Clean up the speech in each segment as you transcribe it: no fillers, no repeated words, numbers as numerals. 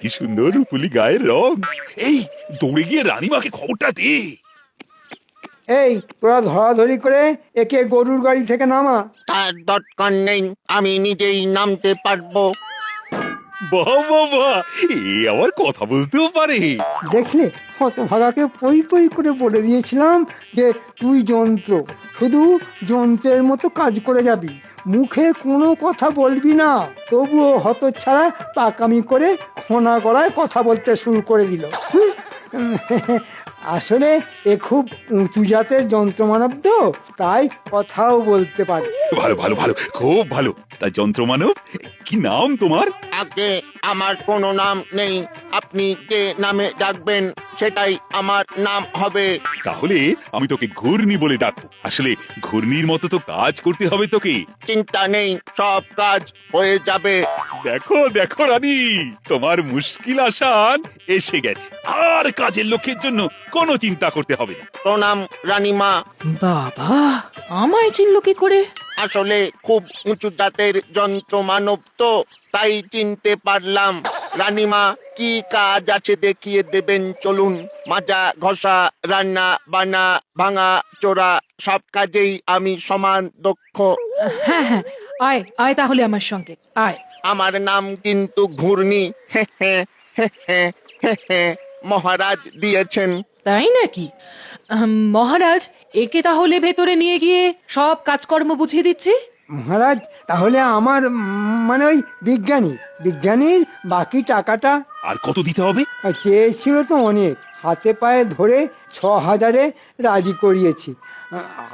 কি সুন্দর রূপুলি গায়ের রং। এই দৌড়ে গিয়ে রানীমাকে খবরটা দে। এই তোরা ধরাধরি করে একে গরুর গাড়ি থেকে নামা। তার দরকার নেই, আমি নিজেই নামতে পারবো। বাহ বাহ বাহ, এ আবার কথা বলতেও পারে। দেখলে হতভাগাকে পই পই করে বলে দিয়েছিলাম যে তুই যন্ত্র, শুধু যন্ত্রের মতো কাজ করে যাবি, মুখে কোনো কথা বলবি না। তবুও হতচ্ছাড়া পাকামি করে খোনা গলায় কথা বলতে শুরু করে দিল। আসলে এ খুব উঁচু জাতের যন্ত্রমানব তো, তাই কথাও বলতে পারে। ভালো ভালো ভালো, খুব ভালো। তা যন্ত্রমানব, কি নাম তোমার? আগে আমার কোনো নাম নেই, আপনি যে নামে ডাকবেন সেটাই আমার নাম হবে। তাহলে আমি তোকে ঘূর্ণি বলে ডাকবো। আসলে ঘূর্ণির মতো তো কাজ করতে হবে তোকে। চিন্তা নেই, সব কাজ হয়ে যাবে। দেখো দেখো রানী, তোমার মুশকিল আসান এসে গেছে। আর কাজের লোকের জন্য কোনো চিন্তা করতে হবে না। প্রণাম রানীমা। বাবা, আমায় চিনল কি করে? আসলে খুব উঁচু জাতের যন্ত্র মানব তো, তাই চিনতে পারলাম। রানীমা, কি কাজ আছে দেখিয়ে দেবেন চলুন। মাজা ঘষা, রান্না বান্না, ভাঙা চোরা, সব কাজেই আমি সমান দক্ষ। হ্যাঁ হ্যাঁ, আয় আয় তাহলে আমার সঙ্গে আয়। আমার নাম কিন্তু ঘূর্ণি। মহারাজ দিয়েছেন। তাই নাকি? মহারাজ, একে তাহলে ভেতরে নিয়ে গিয়ে সব কাজকর্ম বুঝিয়ে দিচ্ছি। মহারাজ, তাহলে আমার মানে ওই বিজ্ঞানীর বাকি টাকাটা আর কত দিতে হবে? চেয়েছিল তো অনেক, হাতে পায়ে ধরে 6,000-এ রাজি করিয়েছি।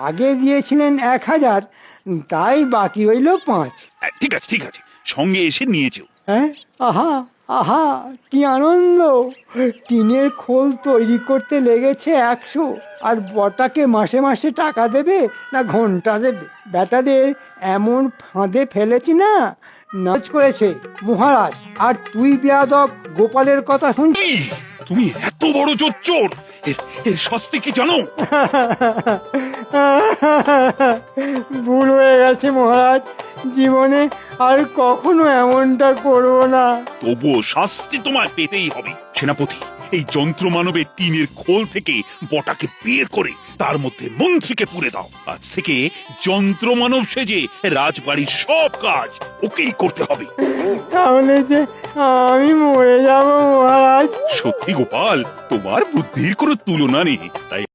আগে দিয়েছিলেন 1,000, তাই বাকি রইল 5। ঠিক আছে ঠিক আছে, সঙ্গে এসে নিয়েছো। হ্যাঁ, আহা আহা, কি আনন্দ! টিনের খোল তৈরি করতে লেগেছে 100, আর বটাকে মাসে মাসে টাকা দেবে না ঘন্টা দেবে। বেটাদের এমন ফাঁদে ফেলেছি না, নাচ করেছে মহারাজ। আর তুই বেয়াদব গোপালের কথা শুনছিস? এই, তুমি এত বড় চোর! এর শাস্তি কি জানো? ভুল হয়ে গেছে মহারাজ, জীবনে আর কখনো এমনটা করব না। তবুও শাস্তি তোমায় পেতেই হবে। সেনাপতি, এই যন্ত্র মানবের টিনের খোল থেকে বটাকে বের করে তার মধ্যে মন্ত্রীকে পুরে দাও। আজ থেকে যন্ত্র মানব সেজে রাজবাড়ির সব কাজ ওকেই করতে হবে। তাহলে যে আমি মরে যাব মহারাজ। সত্যি গোপাল, তোমার বুদ্ধির কোনো তুলনা নেই। তাই